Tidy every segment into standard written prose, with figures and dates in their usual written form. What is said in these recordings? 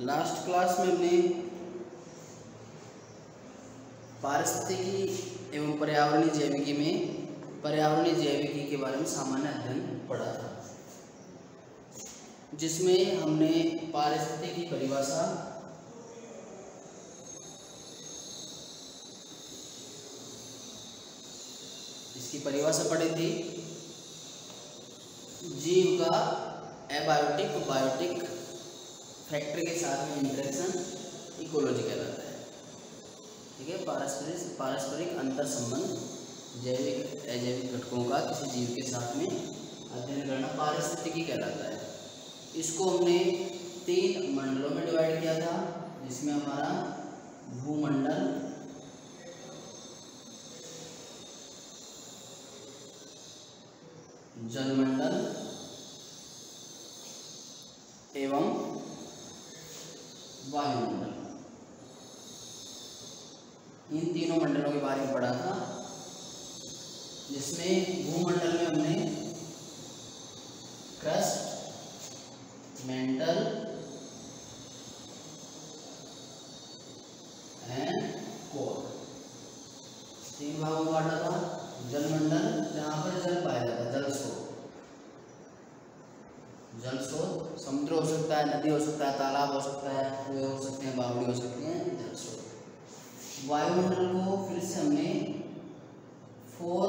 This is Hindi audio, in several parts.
लास्ट क्लास में हमने पारिस्थितिकी एवं पर्यावरणीय जैविकी में पर्यावरणीय जैविकी के बारे में सामान्य अध्ययन पढ़ा था, जिसमें हमने पारिस्थितिकी की परिभाषा, इसकी परिभाषा पढ़ी थी। जीव का एबायोटिक और बायोटिक फैक्टर के साथ में इंटरेक्शन इकोलॉजी कहलाता है। ठीक है, पारस्परिक अंतर संबंध जैविक अजैविक घटकों का किसी जीव के साथ में अध्ययन करना पारिस्थितिकी कहलाता है। इसको हमने 3 मंडलों में डिवाइड किया था, जिसमें हमारा भूमंडल, जलमंडल एवं वायुमंडल, इन तीनों मंडलों के बारे में पढ़ा था। जिसमें भूमंडल में हमने क्रस्ट, मेंटल एंड कोर, 3 भागों में बांटा था। जलमंडल, जहाँ पर जल पाया जाता है, जल स्रोत, जल स्रोत समुद्र हो सकता है, नदी हो सकता है, तालाब हो सकता है, कुएं हो सकते हैं, बावड़ी हो सकती हैं, जल स्रोत। वायुमंडल को फिर से हमने 4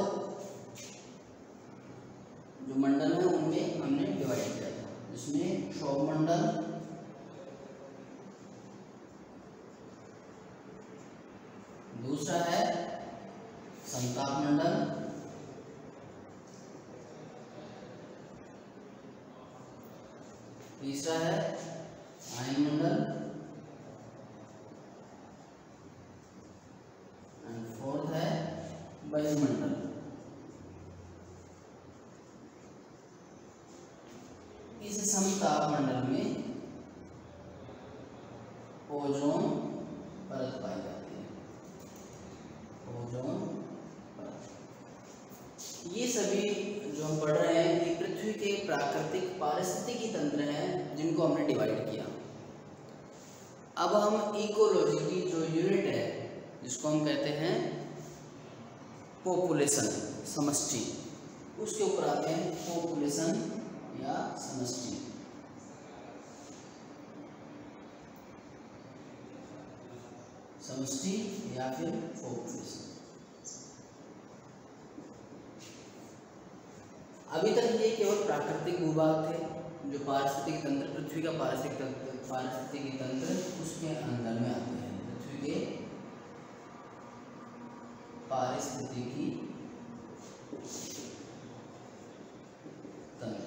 जो मंडल है उनमें हमने डिवाइड किया था, जिसमें क्षोभमंडल, दूसरा है संताप मंडल, तीसरा है आयनमंडल एंड 4th है वायुमंडल। इस समताप मंडल में ओजोन परत पाई जाती है, ओजोन परत। ये सभी जो हम पढ़ रहे हैं ये पृथ्वी के प्राकृतिक पारिस्थितिकी तंत्र हैं, जिनको हमने डिवाइड किया। अब हम इकोलॉजी की जो यूनिट है, जिसको हम कहते हैं पॉपुलेशन, समष्टि, उसके ऊपर आते हैं। पॉपुलेशन या समष्टि, समष्टि या फिर पॉपुलेशन। अभी तक ये केवल प्राकृतिक भूभाग थे, जो पारिस्थितिकी तंत्र, पृथ्वी का पारिस्थितिकी तंत्र उसके अंदर में आते हैं। पृथ्वी के पारिस्थितिकी तंत्र।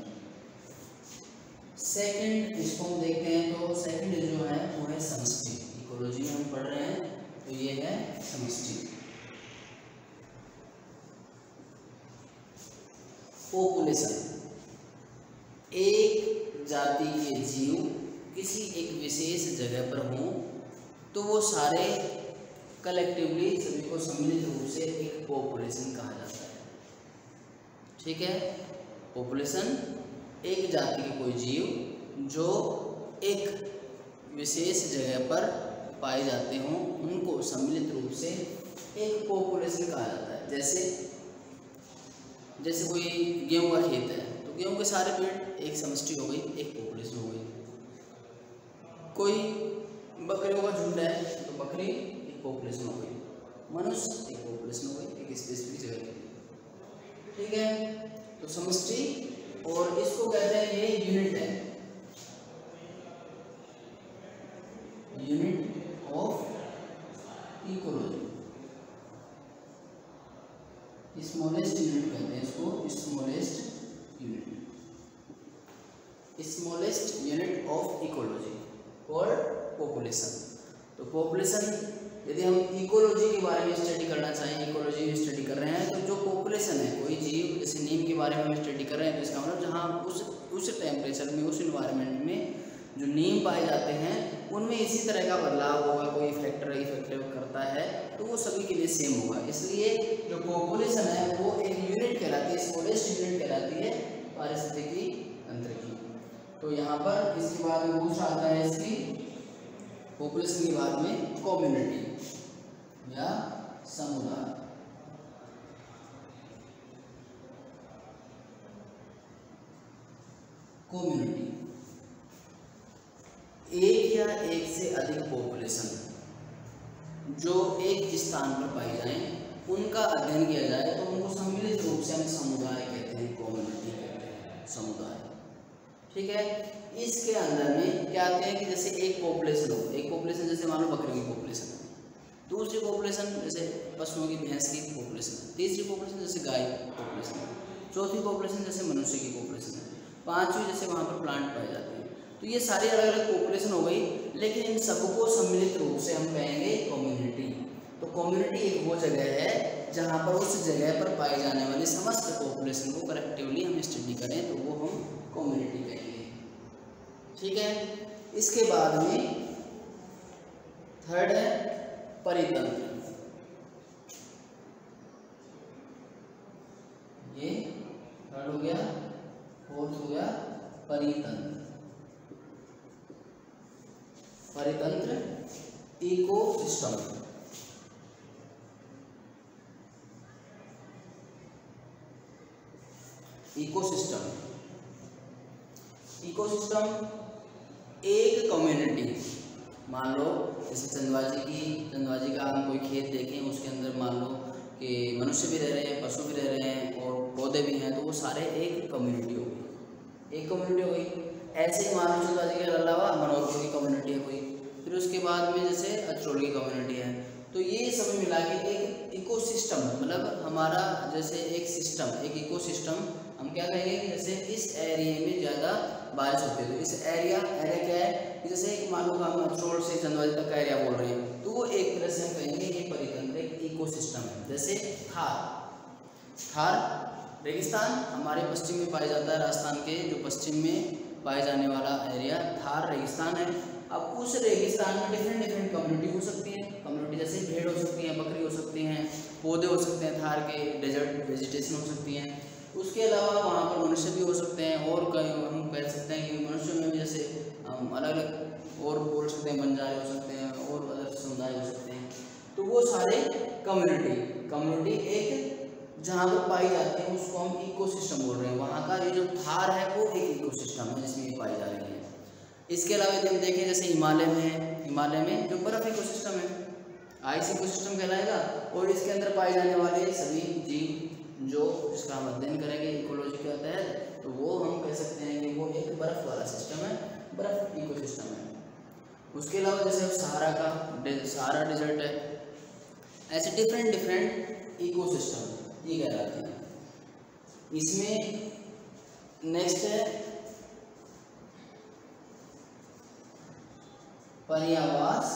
सेकंड इसको हम देखते हैं, तो सेकंड जो है वो है समष्टि। इकोलॉजी में हम पढ़ रहे हैं तो ये है समष्टि। पॉपुलेशन, एक जाति के जीव किसी एक विशेष जगह पर हों तो वो सारे कलेक्टिवली सभी को सम्मिलित रूप से एक पॉपुलेशन कहा जाता है। ठीक है, पॉपुलेशन एक जाति के कोई जीव जो एक विशेष जगह पर पाए जाते हों, उनको सम्मिलित रूप से एक पॉपुलेशन कहा जाता है। जैसे कोई गेहूं का खेत है तो गेहूं के सारे पेड़ एक समष्टि हो गई, एक पॉपुलेशन हो गई। कोई बकरियों का झुंड है तो बकरी एक पॉपुलेशन हो गई, मनुष्य एक पॉपुलेशन हो गई, एक स्पेसिफिक जगह के लिए। ठीक है, तो समष्टि, और इसको कहते हैं ये यूनिट है, unit of ecology. Smallest unit कहते हैं इसको, स्मॉलेस्ट यूनिट ऑफ इकोलॉजी और पॉपुलेशन। तो पॉपुलेशन, यदि हम इकोलॉजी के बारे में स्टडी करना चाहें, इकोलॉजी में स्टडी कर रहे हैं, तो जो पॉपुलेशन है, कोई जीव, जैसे नीम के बारे में हम स्टडी कर रहे हैं, तो इसका मतलब जहाँ उस टेम्परेचर में, उस इन्वायरमेंट में जो नीम पाए जाते हैं उनमें इसी तरह का बदलाव होगा, कोई फैक्टर इफेक्टिव करता है तो वो सभी के लिए सेम होगा। इसलिए जो पॉपुलेशन है वो एक यूनिट कहलाती है, स्मॉलेस्ट यूनिट कहलाती है पारिस्थितिकी तंत्र की। तो यहाँ पर इसके बाद में दूसरा आता है इसकी पॉपुलेशन के बाद में कम्युनिटी या समुदाय। कम्युनिटी एक या एक से अधिक पॉपुलेशन जो एक स्थान पर पाई जाए उनका अध्ययन किया जाए तो उनको सम्मिलित रूप से हम समुदाय कहते हैं, कम्युनिटी कहते हैं, समुदाय। ठीक है, इसके अंदर में क्या आते हैं कि जैसे एक पॉपुलेशन हो, एक पॉपुलेशन जैसे मान लो बकरी की पॉपुलेशन है, दूसरी पॉपुलेशन जैसे पशुओं की, भैंस की पॉपुलेशन है, तीसरी पॉपुलेशन जैसे गाय की पॉपुलेशन है, चौथी पॉपुलेशन जैसे मनुष्य की पॉपुलेशन है, पांचवी जैसे वहाँ पर प्लांट पाए जाते हैं। तो ये सारी अलग अलग पॉपुलेशन हो गई, लेकिन इन सबको सम्मिलित रूप से हम कहेंगे कम्युनिटी। तो कम्युनिटी एक वो जगह है जहाँ पर उस जगह पर पाई जाने वाली समस्त पॉपुलेशन को कलेक्टिवली हम स्टडी करें तो वो हम कम्युनिटी कहेंगे। ठीक है, इसके बाद में थर्ड है परितंत्र। ये थर्ड हो गया, फोर्थ हो गया परितंत्र। परितंत्र इकोसिस्टम, इकोसिस्टम, इकोसिस्टम एक कम्युनिटी। मान लो जैसे चंदवाजी का हम कोई खेत देखें, उसके अंदर मान लो कि मनुष्य भी रह रहे हैं, पशु भी रह रहे हैं और पौधे भी हैं, तो वो सारे एक कम्युनिटी हो गई, एक कम्युनिटी हो गई। ऐसे ही मान लो चंदवाजी के अलावा मनोहरपुर की कम्युनिटी है कोई, फिर उसके बाद में जैसे अचरोली की कम्युनिटी है। तो ये सब मिला के एक इकोसिस्टम, मतलब हमारा जैसे एक सिस्टम, एक इकोसिस्टम हम क्या कहेंगे कि जैसे इस एरिया में ज़्यादा बारिश होती है तो इस एरिया क्या है कि जैसे मान लो हम अचरोल से चंदवाजी तक का एरिया बोल रहे हैं, तो वो एक तरह से हम कहेंगे ये परितंत्र एक इकोसिस्टम है। जैसे थार रेगिस्तान हमारे पश्चिम में पाया जाता है, राजस्थान के जो पश्चिम में पाए जाने वाला एरिया थार रेगिस्तान है। अब उस रेगिस्तान में डिफरेंट कम्युनिटी हो सकती है, कम्युनिटी जैसे भेड़ हो सकती हैं, बकरी हो सकती हैं, पौधे हो सकते हैं, थार के डेजर्ट वेजिटेशन हो सकती हैं। उसके अलावा वहाँ पर मनुष्य भी हो सकते हैं, और कई हम कह सकते हैं कि मनुष्यों में भी जैसे अलग अलग और बोल सकते हैं, बंजारे हो सकते हैं और अलग समुदाय हो सकते हैं। तो वो सारे कम्युनिटी एक जहाँ पर पाई जाती है उसको हम इकोसिस्टम बोल रहे हैं। वहाँ का ये जो थार है वो एक इकोसिस्टम है जिसमें ये पाई जा रही है। इसके अलावा यदि हम देखें जैसे हिमालय में जो बर्फ इकोसिस्टम है, आइस इकोसिस्टम कहलाएगा, और इसके अंदर पाए जाने वाले सभी जीव जो जिसका हम अध्ययन करेंगे इकोलॉजी के तहत, तो वो हम कह सकते हैं कि वो एक बर्फ वाला सिस्टम है, बर्फ इकोसिस्टम है। उसके अलावा जैसे सहारा डेजर्ट है, ऐसे डिफरेंट इकोसिस्टम ये कहलाते हैं। इसमें नेक्स्ट है पर्यावास,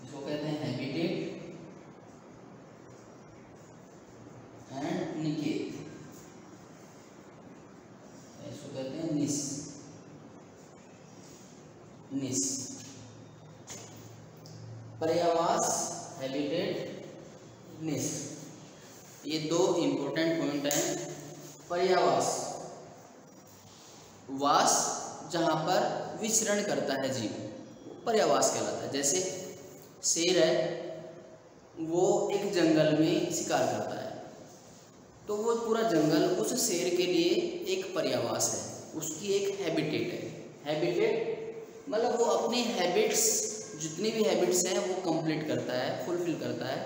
इसको कहते हैं हैबिटेट एंड निकेत, इसको कहते हैं निस। पर्यावास, हैबिटेट, निस, ये दो इंपॉर्टेंट पॉइंट हैं। पर्यावास, वास जहाँ पर विचरण करता है जीव, पर्यावास कहलाता है। जैसे शेर है, वो एक जंगल में शिकार करता है, तो वो पूरा जंगल उस शेर के लिए एक पर्यावास है, उसकी एक हैबिटेट है। हैबिटेट मतलब वो अपनी हैबिट्स, जितनी भी हैबिट्स हैं वो कंप्लीट करता है, फुलफिल करता है,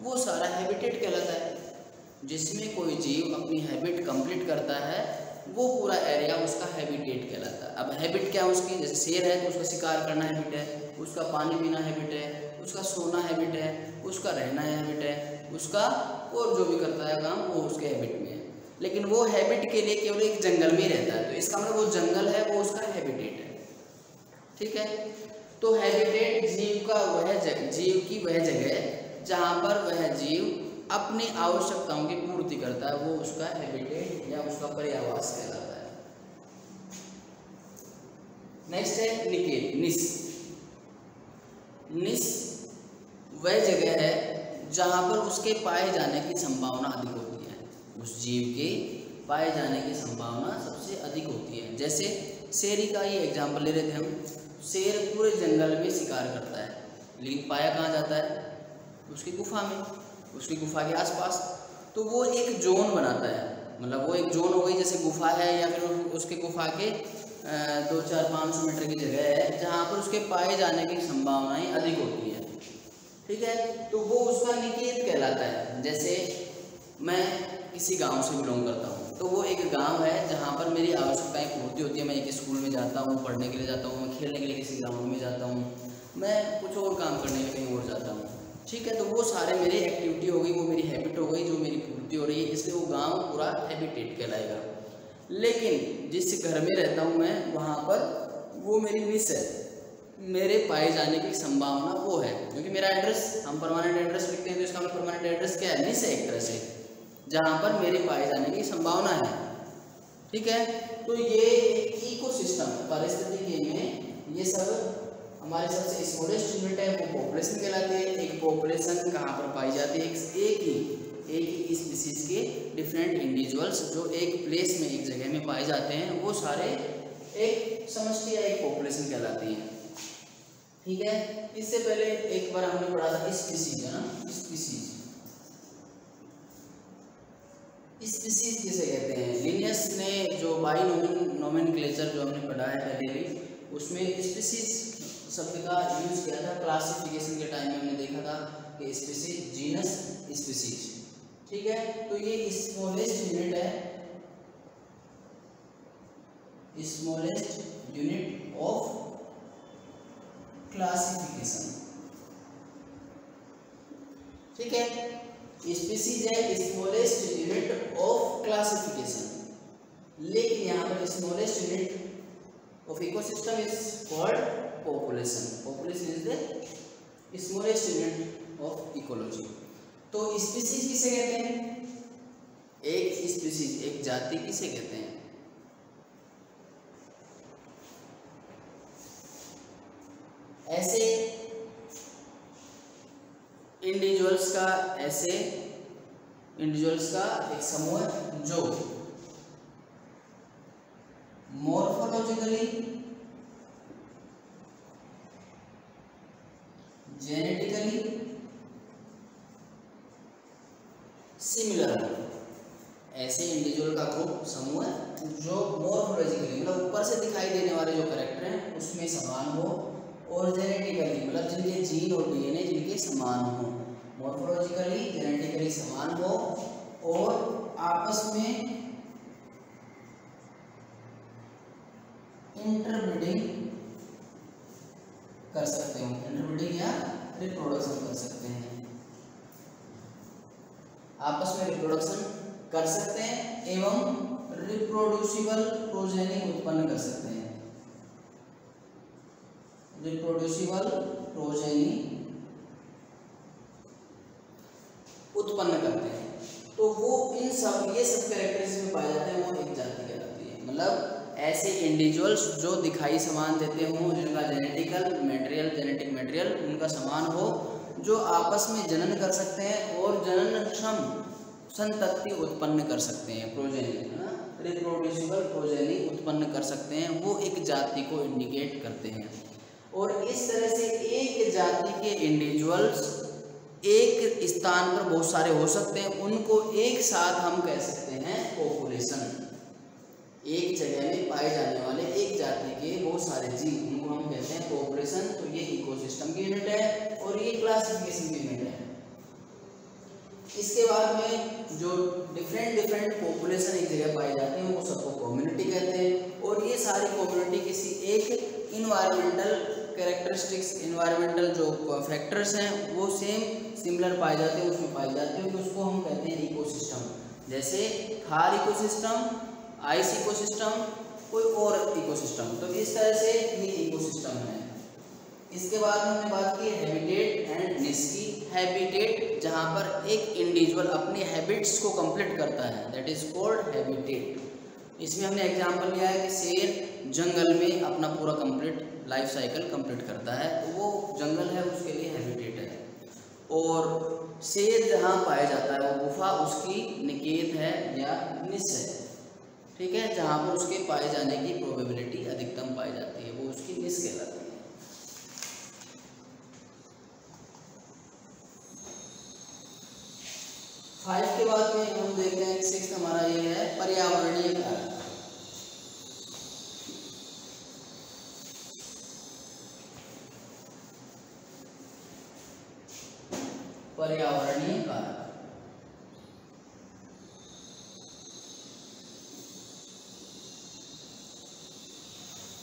वो सारा हैबिटेट कहलाता है। जिसमें कोई जीव अपनी हैबिट कंप्लीट करता है वो पूरा एरिया उसका हैबिटेट कहलाता है। अब हैबिट क्या है उसकी, जैसे शेर है तो उसका शिकार करना हैबिट है, उसका पानी पीना हैबिट है, उसका सोना हैबिट है, उसका रहना हैबिट है, उसका और जो भी करता है काम वो उसके हैबिट में है। लेकिन वो हैबिट के लिए केवल एक जंगल में ही रहता है, तो इसका मतलब वो जंगल है वो उसका हैबिटेट है। ठीक है, तो हैबिटेट जीव की वह जगह जहाँ पर वह जीव अपनी आवश्यकताओं की पूर्ति करता है, वो उसका हैबिटेट या उसका पर्यावास कहलाता है। नेक्स्ट है निकेत, निस वह जगह है जहाँ पर उसके पाए जाने की संभावना अधिक होती है, उस जीव के पाए जाने की संभावना सबसे अधिक होती है। जैसे शेरी का ये एग्जाम्पल ले रहे थे हम, शेर पूरे जंगल में शिकार करता है, लेकिन पाया कहाँ जाता है? उसकी गुफा में, उसकी गुफा के आसपास। तो वो एक जोन बनाता है, मतलब वो एक जोन हो गई, जैसे गुफा है या फिर उसके गुफा के 2-4-500 मीटर की जगह है जहाँ पर उसके पाए जाने की संभावनाएं अधिक होती है। ठीक है, तो वो उसका निकेत कहलाता है। जैसे मैं किसी गांव से बिलोंग करता हूँ, तो वो एक गांव है जहाँ पर मेरी आवश्यकताएं पूर्ति होती है। मैं एक स्कूल में जाता हूँ, पढ़ने के लिए जाता हूँ, मैं खेलने के लिए किसी ग्राउंड में जाता हूँ, मैं कुछ और काम करने के लिए कहीं और जाता हूँ। ठीक है, तो वो सारे मेरी एक्टिविटी हो गई, वो मेरी हैबिट हो गई जो मेरी पूर्ति हो रही है, इसलिए वो गांव पूरा हैबिटेट कहलाएगा। लेकिन जिस घर में रहता हूँ मैं, वहाँ पर वो मेरी निस है, मेरे पाए जाने की संभावना वो है, क्योंकि मेरा एड्रेस, हम परमानेंट एड्रेस लिखते हैं तो इसका परमानेंट एड्रेस क्या है? निस है एक तरह से, जहाँ पर मेरे पाए जाने की संभावना है। ठीक है, तो ये इकोसिस्टम पारिस्थितिकी में ये सब हमारे सबसे स्मॉलेस्ट यूनिट है, वो पॉपुलेशन कहलाती है। एक पॉपुलेशन कहाँ पर पाई जाती है? एक ही स्पीसीज के डिफरेंट इंडिविजुअल्स जो एक प्लेस में, एक जगह में पाए जाते हैं, वो सारे एक समष्टि या एक पॉपुलेशन कहलाती है। ठीक है, इससे पहले एक बार हमने पढ़ा था स्पीसीज, है ना? स्पीसीज किसे कहते हैं? लिनियस ने जो बाइनोमेनक्लेचर जो हमने पढ़ा है पहले भी, उसमें स्पीसीज शब्द का यूज किया था। क्लासिफिकेशन के टाइम में हमने देखा था कि स्पीसीज, जीनस, स्पीसीज। ठीक है, तो ये स्मॉलेस्ट यूनिट है, स्मॉलेस्ट यूनिट ऑफ क्लासिफिकेशन। ठीक है, स्पीसीज है स्मॉलेस्ट यूनिट ऑफ क्लासिफिकेशन, लेकिन यहाँ पर smallest unit of ecosystem is called population. Population is the smallest unit of ecology. तो स्पीसीज किसे कहते हैं? एक स्पीसीज, एक जाति किसे कहते हैं? ऐसे इंडिविजुअल्स का एक समूह जो मॉर्फोलॉजिकली, जेनेटिकली सिमिलर है। ऐसे इंडिविजुअल का ग्रुप, समूह जो मॉर्फोलॉजिकली, मतलब ऊपर से दिखाई देने वाले जो कैरेक्टर हैं उसमें समान हो, और जेनेटिकली, मतलब जिनके जीन और डीएनए जिनके समान हो, मॉर्फोलॉजिकली, जेनेटिकली समान हो, और आपस में इंटरब्रीडिंग कर सकते हो, इंटरब्रीडिंग या रिप्रोडक्शन कर सकते हैं, आपस में रिप्रोडक्शन कर सकते हैं एवं रिप्रोड्यूसिबल प्रोजेनी उत्पन्न कर सकते हैं। रिप्रोड्यूसिबल प्रोजेनी उत्पन्न करते हैं। तो वो इन सब, ये सब कैरेक्टरिस्टिक्स में पाए जाते हैं, वो एक जाति कहलाती है। मतलब ऐसे इंडिविजुअल्स जो दिखाई समान देते हों, जिनका जेनेटिक मटेरियल उनका समान हो, जो आपस में जनन कर सकते हैं और जननक्षम संतति उत्पन्न कर सकते हैं, प्रोजेनी, है ना, रिप्रोड्यूसिबल प्रोजेनी उत्पन्न कर सकते हैं, वो एक जाति को इंडिकेट करते हैं। और इस तरह से एक जाति के इंडिविजुअल्स एक स्थान पर बहुत सारे हो सकते हैं, उनको एक साथ हम कह सकते हैं पॉपुलेशन। एक जगह में पाए जाने वाले एक जाति के बहुत सारे जीव, उनको हम कहते हैं पॉपुलेशन। तो ये इकोसिस्टम की यूनिट है और ये क्लासिफिकेशन की यूनिट है। इसके बाद में जो डिफरेंट पॉपुलेशन एक जगह पाए जाते हैं वो सबको कम्युनिटी कहते हैं। और ये सारी कम्युनिटी किसी एक इन्वायरमेंटल कैरेक्टरिस्टिक्स, इन्वायरमेंटल जो फैक्टर्स हैं वो सिमिलर पाए जाते हैं, उसमें पाए जाते हैं, तो उसको हम कहते हैं इकोसिस्टम। जैसे थार इकोसिस्टम, आइस इकोसिस्टम, कोई और इकोसिस्टम। तो इस तरह से ये इकोसिस्टम है। इसके बाद हमने बात की हैबिटेट एंड निश की। हैबिटेट जहाँ पर एक इंडिविजुअल अपने हैबिट्स को कंप्लीट करता है, दैट इज कॉल्ड हैबिटेट। इसमें हमने एग्जांपल लिया है कि शेर जंगल में अपना पूरा कंप्लीट लाइफ साइकिल कंप्लीट करता है, तो वो जंगल है, उसके लिए हैबिटेट है। और शेर जहाँ पाया जाता है वो गुफा उसकी निकेत है या निश है, ठीक है, जहाँ पर उसके पाए जाने की प्रोबेबिलिटी अधिकतम पाई जाती है, वो उसकी निश कहलाती है। 5 के बाद में हम देखते हैं 6 हमारा ये है पर्यावरणीय कारक। पर्यावरणीय कारक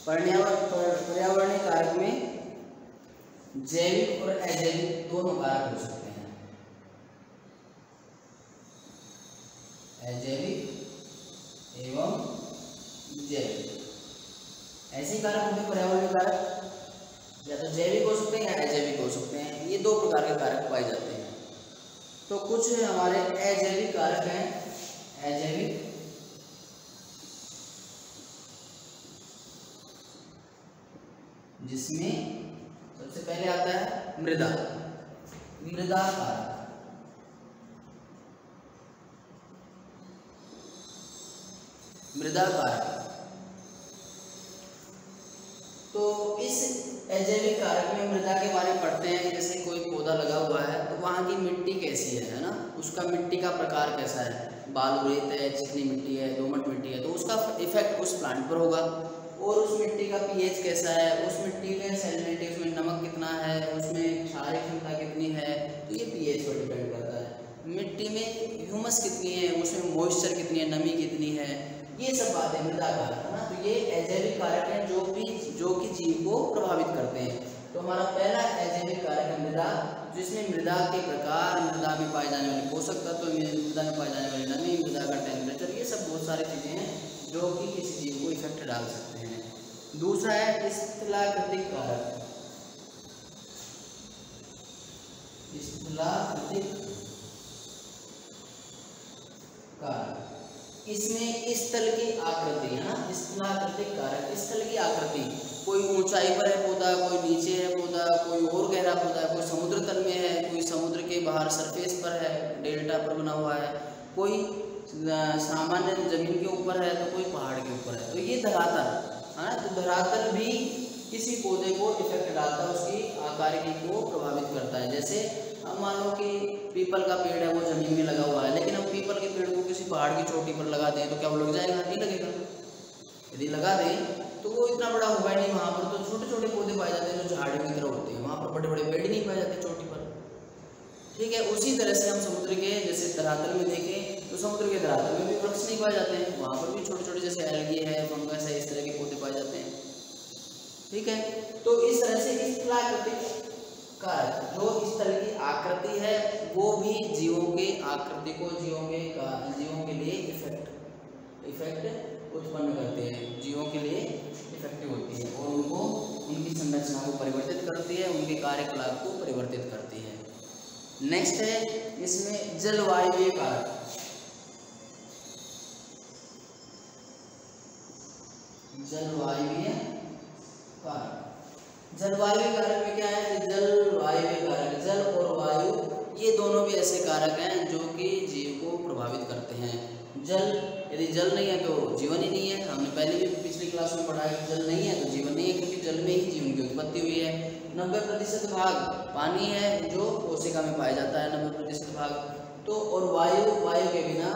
पर्यावरणीय कारक में जैविक और अजैविक दोनों कारक हो सकते हैं। अजैविक एवं जैविक ऐसे कारक होते हैं पर्यावरणीय कारक, या तो जैविक हो सकते हैं या अजैविक हो सकते हैं। ये दो प्रकार के कारक पाए जाते हैं। तो कुछ हमारे अजैविक कारक हैं। अजैविक जिसमें सबसे पहले आता है मृदा कारक। मृदा कारक तो इस अजैविक कारक में मृदा के बारे में पढ़ते हैं। जैसे कोई पौधा लगा हुआ है तो वहाँ की मिट्टी कैसी है ना, उसका मिट्टी का प्रकार कैसा है, बालू रेत है, चिकनी मिट्टी है, दोमट मिट्टी है, तो उसका इफेक्ट उस प्लांट पर होगा। और उस मिट्टी का पीएच कैसा है, उस मिट्टी में सैलिनिटी, उसमें नमक कितना है, उसमें क्षारीय क्षमता कितनी है, तो ये पीएच पर डिपेंड करता है। मिट्टी में ह्यूमस कितनी है, उसमें मॉइस्चर कितनी है, नमी कितनी है, ये सब बातें मृदा कारक है ना। तो ये अजैविक कारक हैं जो कि जीव को प्रभावित करते हैं। तो हमारा पहला अजैविक कारक है मृदा, जिसमें मृदा के प्रकार, मृदा में पाए जाने वाले पोषक तत्व, मृदा में पाए जाने वाली नमी, मृदा का टेम्परेचर, ये सब बहुत सारी चीज़ें हैं जो कि किसी जीव को इफेक्ट डाल सकते हैं। दूसरा है स्थलाकृतिक कारक। स्थलाकृतिक कारक इसमें स्थल की आकृति है ना। स्थलाकृतिक कारक स्थल की आकृति, कोई ऊंचाई पर है पौधा, कोई नीचे है पौधा, कोई और गहरा पौधा है, कोई समुद्र तल में है, कोई समुद्र के बाहर सरफेस पर है, डेल्टा पर बना हुआ है, कोई सामान्य जमीन के ऊपर है, तो कोई पहाड़ के ऊपर है। तो ये धरातल है ना। तो धरातल भी किसी पौधे को इफेक्ट डालता है, उसकी आकारिकी को प्रभावित करता है। जैसे अब मान लो कि पीपल का पेड़ है, वो जमीन में लगा हुआ है, लेकिन हम पीपल के पेड़ को किसी पहाड़ की चोटी पर लगा दें तो क्या वो लग जाएगा? नहीं लगेगा। यदि लगा दें तो वो इतना बड़ा होगा ही नहीं। वहाँ पर तो छोटे छोटे पौधे पाए जाते हैं जो झाड़ियों की तरह होते हैं, वहाँ पर बड़े बड़े पेड़ नहीं पाए जाते चोटी पर। ठीक है, उसी तरह से हम समुद्र के जैसे धरातल में देखें तो समुद्र के धरातल में भी वृक्ष नहीं पाए जाते हैं, वहाँ पर भी छोटे छोटे जैसे एल्गी है, फंगस है, इस तरह के पौधे पाए जाते हैं। ठीक है, तो इस तरह से स्थलाकृतिक कारक जो स्थल की आकृति है वो भी जीवों के आकृति को, जीवों के लिए इफेक्ट उत्पन्न करते हैं, जीवों के लिए इफेक्टिव होती है और उनको, उनकी संरचना को परिवर्तित करती है, उनके कार्यकलाप को परिवर्तित करती है। नेक्स्ट है इसमें जलवायु कारक। जलवायु कारक में क्या है कि जलवायु कारक, जल और वायु ये दोनों भी ऐसे कारक हैं जो कि जीव को प्रभावित करते हैं। जल, यदि जल नहीं है तो जीवन ही नहीं है। हमने पहले भी पिछली क्लास में पढ़ा है कि जल नहीं है तो जीवन नहीं है, क्योंकि जल में ही जीवन की उत्पत्ति हुई है। 90% भाग पानी है जो कोशिका में पाया जाता है, 90% भाग तो। और वायु के बिना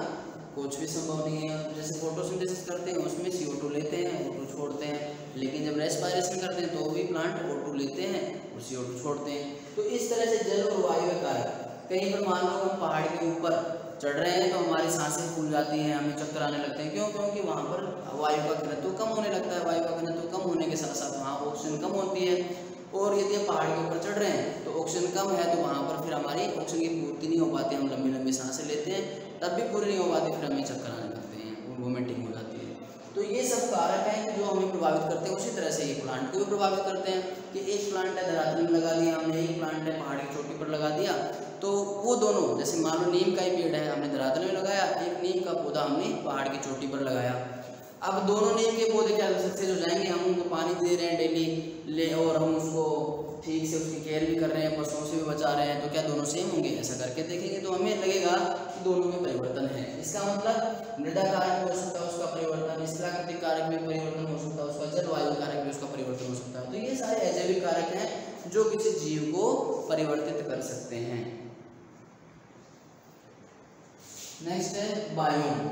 कुछ भी संभव नहीं है। जैसे फोटोसिंथेसिस करते हैं उसमें CO2 लेते हैं, O2 छोड़ते हैं, लेकिन जब रेस्पिरेशन करते हैं तो भी प्लांट O2 लेते हैं और CO2 छोड़ते हैं। तो इस तरह से जल और वायु कारक, कहीं पर मान लो हम पहाड़ के ऊपर चढ़ रहे हैं तो हमारी सांसें फूल जाती हैं, हमें चक्कर आने लगते हैं। क्यों? क्योंकि वहाँ पर वायु का घनत्व कम होने लगता है। वायु का घनत्व कम होने के साथ साथ वहाँ ऑक्सीजन कम होती है, और यदि पहाड़ के ऊपर चढ़ रहे हैं तो ऑक्सीजन कम है तो वहाँ पर फिर हमारी ऑक्सीजन की पूर्ति नहीं हो पाती, हम लंबी लंबी सांसें लेते हैं तब भी पूरी नहीं हो पाती, फिर हमें चक्कर आने लगते हैं और वोमिटिंग हो जाती है। तो ये सब कारक हैं जो हमें प्रभावित करते हैं। उसी तरह से ये प्लांट को भी प्रभावित करते हैं कि एक प्लांट है धरातल में लगा दिया हमने, एक प्लांट है पहाड़ की चोटी पर लगा दिया, तो वो दोनों, जैसे मान लो नीम का ही पेड़ है हमने धरातल में लगाया, एक नीम का पौधा हमने पहाड़ की चोटी पर लगाया। अब दोनों नीम के पौधे क्या सक्सेस हो जाएंगे? हम उनको पानी दे रहे हैं डेली और हम उसको ठीक से उसकी केयर भी कर रहे हैं, पशुओं से भी बचा रहे हैं, तो क्या दोनों सेम होंगे? ऐसा करके देखेंगे तो हमें लगेगा कि दोनों में परिवर्तन है। इसका मतलब मृदा कारक में हो सकता है उसका परिवर्तन, स्थलाकृतिक कारक में परिवर्तन हो सकता है उसका, जलवायु कारक में उसका परिवर्तन हो सकता है। तो ये सारे अजैविक कारक हैं जो किसी जीव को परिवर्तित कर सकते हैं। नेक्स्ट है बायोम,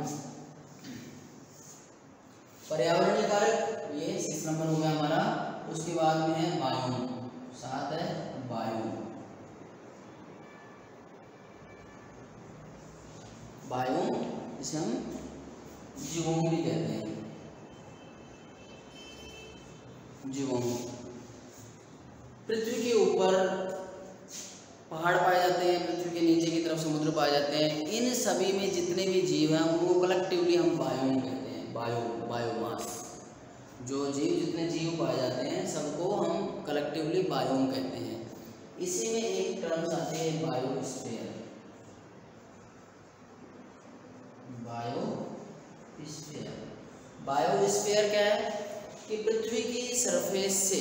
पर्यावरणीय कारक, ये 6 नंबर हो गया हमारा। उसके बाद में है बायोम, 7 है बायोम। बायोम जिसे हम जीवोम भी कहते हैं, जीवोम। पृथ्वी के ऊपर पहाड़ पाए जाते हैं, पृथ्वी के नीचे की तरफ समुद्र पाए जाते हैं। इन सभी में जितने भी जीव हैं उनको कलेक्टिवली हम बायोम कहते हैं, बायोमास। जो जीव जितने जीव पाए जाते हैं सबको हम कलेक्टिवली बायोम कहते हैं। इसी में एक टर्म्स आती है बायोस्फीयर। बायोस्फीयर क्या है कि पृथ्वी की सरफेस से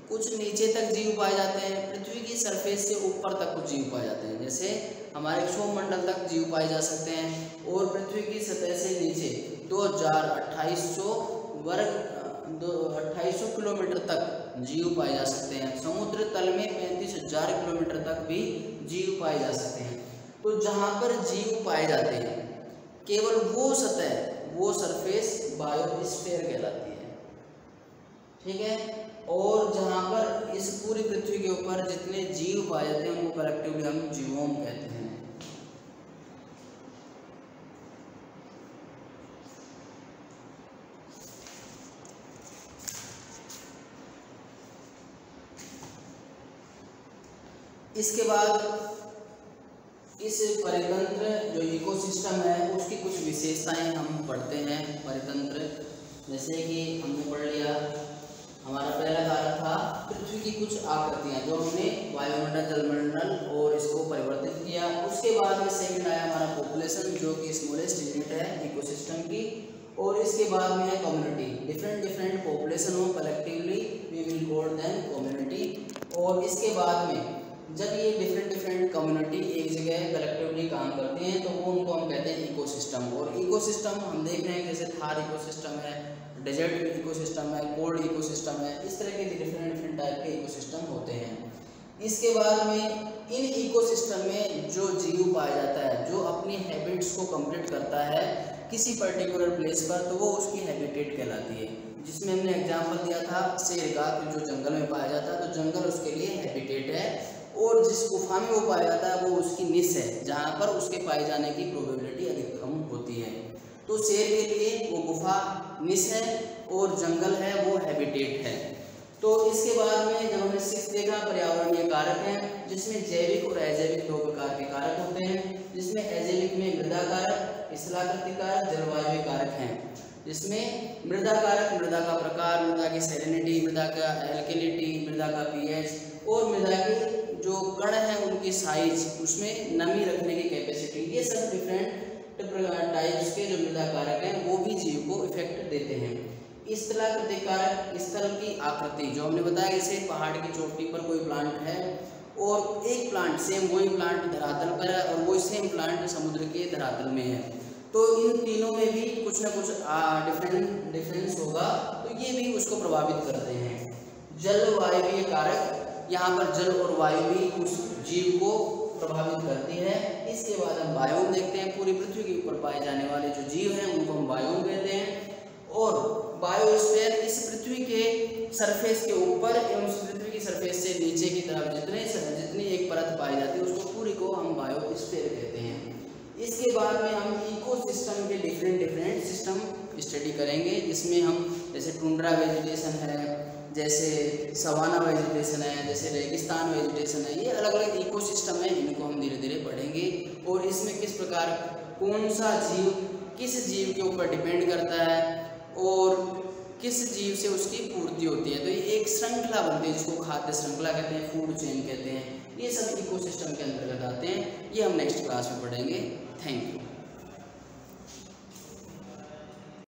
कुछ नीचे तक जीव पाए जाते हैं, पृथ्वी की सरफेस से ऊपर तक कुछ जीव पाए जाते हैं। जैसे हमारे क्षोभमंडल तक जीव पाए जा सकते हैं, और पृथ्वी की सतह से नीचे 2800 किलोमीटर तक जीव पाए जा सकते हैं। समुद्र तल में 35,000 किलोमीटर तक भी जीव पाए जा सकते हैं। तो जहाँ पर जीव पाए जाते हैं केवल वो सतह, वो सरफेस बायोस्फीयर कहलाती है, ठीक है। और जहाँ पर इस पूरी पृथ्वी के ऊपर जितने जीव पाए जाते हैं उनको कलेक्टिवली हम जीवोम कहते हैं। इसके बाद इस परितंत्र जो इकोसिस्टम है उसकी कुछ विशेषताएं हम पढ़ते हैं। परितंत्र जैसे कि हमने पढ़ लिया, हमारा पहला कारक था पृथ्वी की कुछ आकृतियां जो हमने वायुमंडल, जलमंडल और इसको परिवर्तित किया। उसके बाद में सेकंड आया हमारा पॉपुलेशन जो कि स्मॉलेस्ट यूनिट है इकोसिस्टम की। और इसके बाद में है कम्युनिटी, डिफरेंट पॉपुलेशन हो, collectively we will call them community. और इसके बाद में जब ये डिफरेंट कम्युनिटी एक जगह कलेक्टिवली काम करते हैं तो वो उनको हम कहते हैं इकोसिस्टम। और इकोसिस्टम हम देख रहे हैं जैसे थार इकोसिस्टम है, डेजर्ट इकोसिस्टम है, कोल्ड इकोसिस्टम है, इस तरह के डिफरेंट टाइप के इकोसिस्टम होते हैं। इसके बाद में इन इकोसिस्टम में जो जीव पाया जाता है जो अपनी हैबिट्स को कंप्लीट करता है किसी पर्टिकुलर प्लेस पर, तो वो उसकी हैबिटेट कहलाती है। जिसमें हमने एग्जांपल दिया था शेर का, जो जंगल में पाया जाता है तो जंगल उसके लिए हैबिटेट है। और जिस गुफा में वो पाया जाता है वो उसकी निश है, जहाँ पर उसके पाए जाने की प्रोबेबिलिटी अधिकतम होती है। तो शेर के लिए वो गुफा निश है और जंगल है वो हैबिटेट है। तो इसके बाद में जब हमने 6 देखा पर्यावरणीय कारक हैं, जिसमें जैविक और अजैविक 2 प्रकार के कारक होते हैं। जिसमें अजैविक में मृदा कारक, स्थलाकृति कारक, जलवायु कारक हैं। जिसमें मृदा कारक मृदा का प्रकार, मृदा की सैलिनिटी, मृदा का एल्कलिटी, मृदा का पीएच और मृदा के जो कण हैं उनकी साइज, उसमें नमी रखने की कैपेसिटी, ये सब डिफरेंट टाइप्स के जो मृदा कारक हैं वो भी जीव को इफेक्ट देते हैं। स्थलाकृति कारक, स्थल की आकृति, जो हमने बताया जैसे पहाड़ की चोटी पर कोई प्लांट है और एक प्लांट सेम वही प्लांट धरातल पर है और वही सेम प्लांट समुद्र के धरातल में है, तो इन तीनों में भी कुछ ना कुछ डिफरेंस होगा, तो ये भी उसको प्रभावित करते हैं। जलवायु कारक, यहाँ पर जल और वायु भी उस जीव को प्रभावित करती है। इसके बाद हम बायोम देखते हैं। पूरी पृथ्वी के ऊपर पाए जाने वाले जो जीव हैं उनको हम बायोम कहते हैं। और बायोस्फीयर इस पृथ्वी के सरफेस के ऊपर एवं उस पृथ्वी की सरफेस से नीचे की तरफ जितनी एक परत पाई जाती है उसको पूरी को हम बायोस्फीयर कहते हैं। इसके बाद में हम इकोसिस्टम के डिफरेंट सिस्टम स्टडी करेंगे, जिसमें हम जैसे टुंड्रा वेजिटेशन है, जैसे सवाना वेजिटेशन है, जैसे रेगिस्तान वेजिटेशन है, ये अलग अलग इकोसिस्टम है, इनको हम धीरे धीरे पढ़ेंगे। और इसमें किस प्रकार कौन सा जीव किस जीव के ऊपर डिपेंड करता है और किस जीव से उसकी पूर्ति होती है, तो ये एक श्रृंखला बनती है जिसको खाद्य श्रृंखला कहते हैं, फूड चेन कहते हैं। ये सब इकोसिस्टम के अंतर्गत आते हैं। ये हम नेक्स्ट क्लास में पढ़ेंगे। Thank you.